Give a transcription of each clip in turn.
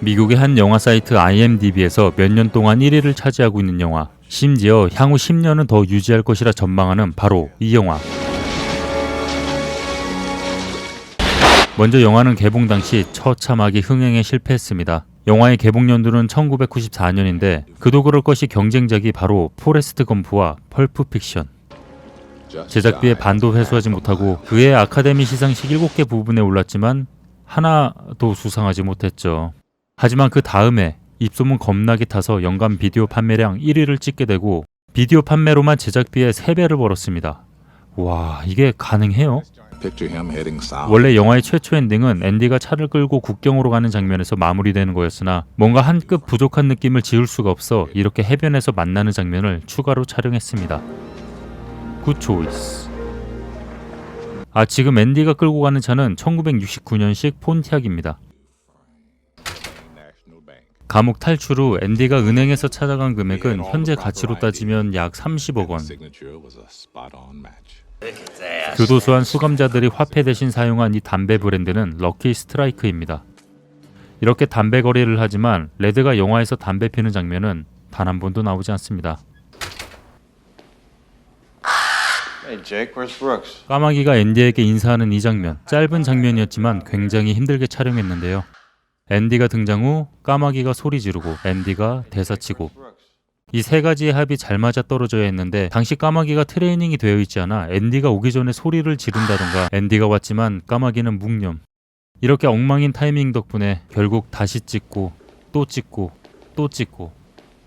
미국의 한 영화 사이트 IMDb에서 몇 년 동안 1위를 차지하고 있는 영화, 심지어 향후 10년은 더 유지할 것이라 전망하는 바로 이 영화. 먼저 영화는 개봉 당시 처참하게 흥행에 실패했습니다. 영화의 개봉 연도는 1994년인데 그도 그럴 것이 경쟁작이 바로 포레스트 검프와 펄프 픽션. 제작비의 반도 회수하지 못하고 그의 아카데미 시상식 7개 부분에 올랐지만 하나도 수상하지 못했죠. 하지만 그 다음에 입소문 겁나게 타서 연간 비디오 판매량 1위를 찍게 되고 비디오 판매로만 제작비의 3배를 벌었습니다. 와, 이게 가능해요? 원래 영화의 최초 엔딩은 앤디가 차를 끌고 국경으로 가는 장면에서 마무리되는 거였으나 뭔가 한 급 부족한 느낌을 지울 수가 없어 이렇게 해변에서 만나는 장면을 추가로 촬영했습니다. 굿 초이스. 지금 앤디가 끌고 가는 차는 1969년식 폰티악입니다. 감옥 탈출 후 앤디가 은행에서 찾아간 금액은 현재 가치로 따지면 약 30억 원. 교도소 안 수감자들이 화폐 대신 사용한 이 담배 브랜드는 럭키 스트라이크입니다. 이렇게 담배 거래를 하지만 레드가 영화에서 담배 피는 장면은 단 한 번도 나오지 않습니다. 까마귀가 앤디에게 인사하는 이 장면, 짧은 장면이었지만 굉장히 힘들게 촬영했는데요. 앤디가 등장 후 까마귀가 소리 지르고 앤디가 대사치고 이 세 가지의 합이 잘 맞아 떨어져야 했는데 당시 까마귀가 트레이닝이 되어 있지 않아 앤디가 오기 전에 소리를 지른다던가 앤디가 왔지만 까마귀는 묵념. 이렇게 엉망인 타이밍 덕분에 결국 다시 찍고 또 찍고 또 찍고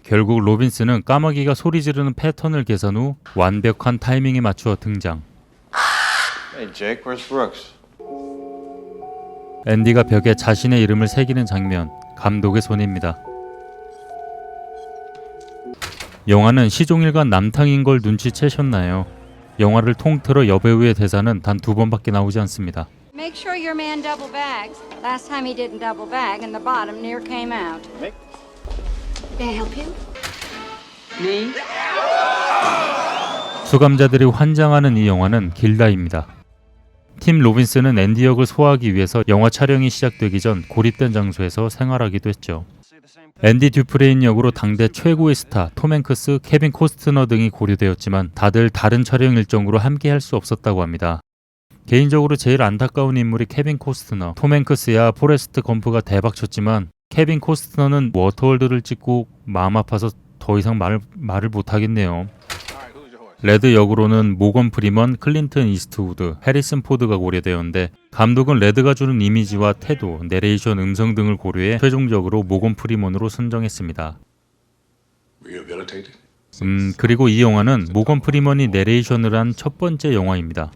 결국 로빈스는 까마귀가 소리 지르는 패턴을 계산 후 완벽한 타이밍에 맞추어 등장. 앤디가 벽에 자신의 이름을 새기는 장면, 감독의 손입니다. 영화는 시종일관 남탕인 걸 눈치채셨나요? 영화를 통틀어 여배우의 대사는 단 2번밖에 나오지 않습니다. Make sure your man double bags. Last time he didn't double bag and the bottom near came out. May I help you? Me? 수감자들이 환장하는 이 영화는 길다입니다. 팀 로빈스는 앤디 역을 소화하기 위해서 영화 촬영이 시작되기 전 고립된 장소에서 생활하기도 했죠. 앤디 듀프레인 역으로 당대 최고의 스타 톰 행크스, 케빈 코스트너 등이 고려되었지만 다들 다른 촬영 일정으로 함께 할 수 없었다고 합니다. 개인적으로 제일 안타까운 인물이 케빈 코스트너. 톰 행크스야 포레스트 검프가 대박쳤지만 케빈 코스트너는 워터월드를 찍고 마음 아파서 더 이상 말을 못하겠네요. 레드 역으로는 모건 프리먼, 클린튼 이스트우드, 해리슨 포드가 고려되었는데 감독은 레드가 주는 이미지와 태도, 내레이션, 음성 등을 고려해 최종적으로 모건 프리먼으로 선정했습니다. 그리고 이 영화는 모건 프리먼이 내레이션을 한 첫 번째 영화입니다.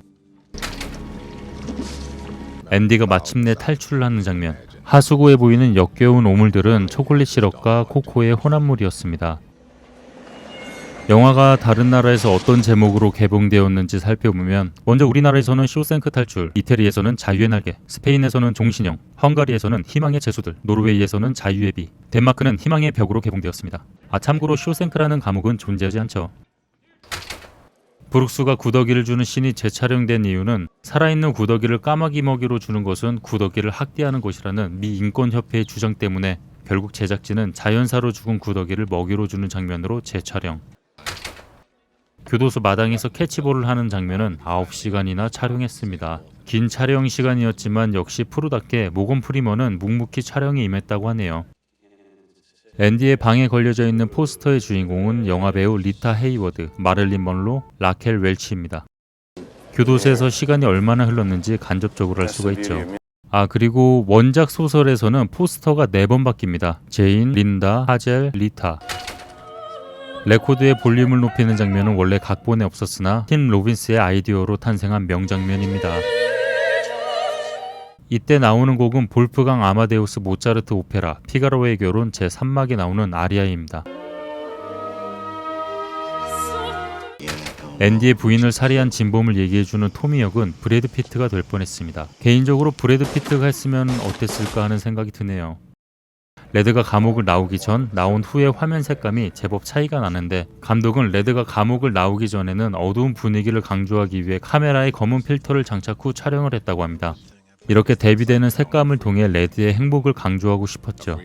앤디가 마침내 탈출을 하는 장면. 하수구에 보이는 역겨운 오물들은 초콜릿 시럽과 코코의 혼합물이었습니다. 영화가 다른 나라에서 어떤 제목으로 개봉되었는지 살펴보면 먼저 우리나라에서는 쇼생크 탈출, 이태리에서는 자유의 날개, 스페인에서는 종신형, 헝가리에서는 희망의 제수들, 노르웨이에서는 자유의 비, 덴마크는 희망의 벽으로 개봉되었습니다. 참고로 쇼생크라는 감옥은 존재하지 않죠. 브룩스가 구더기를 주는 씬이 재촬영된 이유는 살아있는 구더기를 까마귀 먹이로 주는 것은 구더기를 학대하는 것이라는 미 인권협회의 주장 때문에 결국 제작진은 자연사로 죽은 구더기를 먹이로 주는 장면으로 재촬영. 교도소 마당에서 캐치볼을 하는 장면은 9시간이나 촬영했습니다. 긴 촬영 시간이었지만 역시 프로답게 모건 프리먼은 묵묵히 촬영에 임했다고 하네요. 앤디의 방에 걸려져 있는 포스터의 주인공은 영화배우 리타 헤이워드, 마릴린 먼로, 라켈 웰치입니다. 교도소에서 시간이 얼마나 흘렀는지 간접적으로 알 수가 있죠. 그리고 원작 소설에서는 포스터가 4번 바뀝니다. 제인, 린다, 하젤, 리타. 레코드의 볼륨을 높이는 장면은 원래 각본에 없었으나 팀 로빈스의 아이디어로 탄생한 명장면입니다. 이때 나오는 곡은 볼프강 아마데우스 모차르트 오페라 피가로의 결혼 제3막에 나오는 아리아입니다. 앤디의 부인을 살해한 진범을 얘기해주는 토미 역은 브래드 피트가 될 뻔했습니다. 개인적으로 브래드 피트가 했으면 어땠을까 하는 생각이 드네요. 레드가 감옥을 나오기 전, 나온 후의 화면 색감이 제법 차이가 나는데 감독은 레드가 감옥을 나오기 전에는 어두운 분위기를 강조하기 위해 카메라에 검은 필터를 장착 후 촬영을 했다고 합니다. 이렇게 대비되는 색감을 통해 레드의 행복을 강조하고 싶었죠.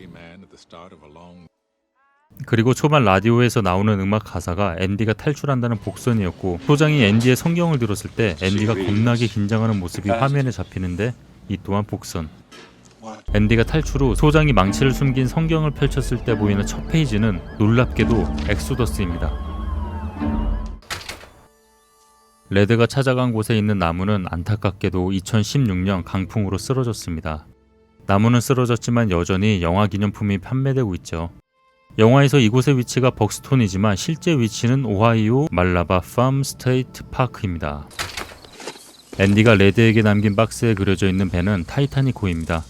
그리고 초반 라디오에서 나오는 음악 가사가 앤디가 탈출한다는 복선이었고, 소장이 앤디의 성경을 들었을 때 앤디가 겁나게 긴장하는 모습이 화면에 잡히는데 이 또한 복선. 앤디가 탈출 후 소장이 망치를 숨긴 성경을 펼쳤을 때 보이는 첫 페이지는 놀랍게도 엑소더스입니다. 레드가 찾아간 곳에 있는 나무는 안타깝게도 2016년 강풍으로 쓰러졌습니다. 나무는 쓰러졌지만 여전히 영화 기념품이 판매되고 있죠. 영화에서 이곳의 위치가 벅스톤이지만 실제 위치는 오하이오 말라바 팜 스테이트 파크입니다. 앤디가 레드에게 남긴 박스에 그려져 있는 배는 타이타닉호입니다.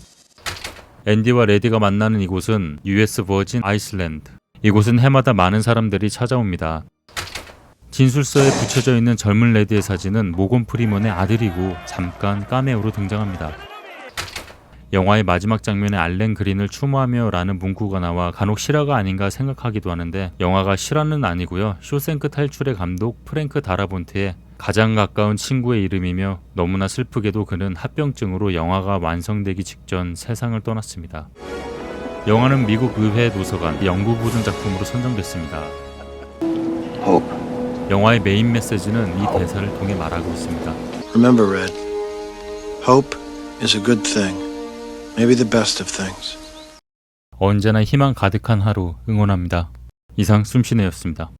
앤디와 레드가 만나는 이곳은 US 버진 아이슬랜드. 이곳은 해마다 많은 사람들이 찾아옵니다. 진술서에 붙여져 있는 젊은 레드의 사진은 모건 프리먼의 아들이고 잠깐 카메오로 등장합니다. 영화의 마지막 장면에 알렌 그린을 추모하며 라는 문구가 나와 간혹 실화가 아닌가 생각하기도 하는데, 영화가 실화는 아니고요. 쇼생크 탈출의 감독 프랭크 다라본트의 가장 가까운 친구의 이름이며, 너무나 슬프게도 그는 합병증으로 영화가 완성되기 직전 세상을 떠났습니다. 영화는 미국 의회 도서관 영구 보존 작품으로 선정됐습니다. 영화의 메인 메시지는 이 대사를 통해 말하고 있습니다. Remember, Red. Hope is a good thing. Maybe the best of things. 언제나 희망 가득한 하루 응원합니다. 이상 숨쉬네였습니다.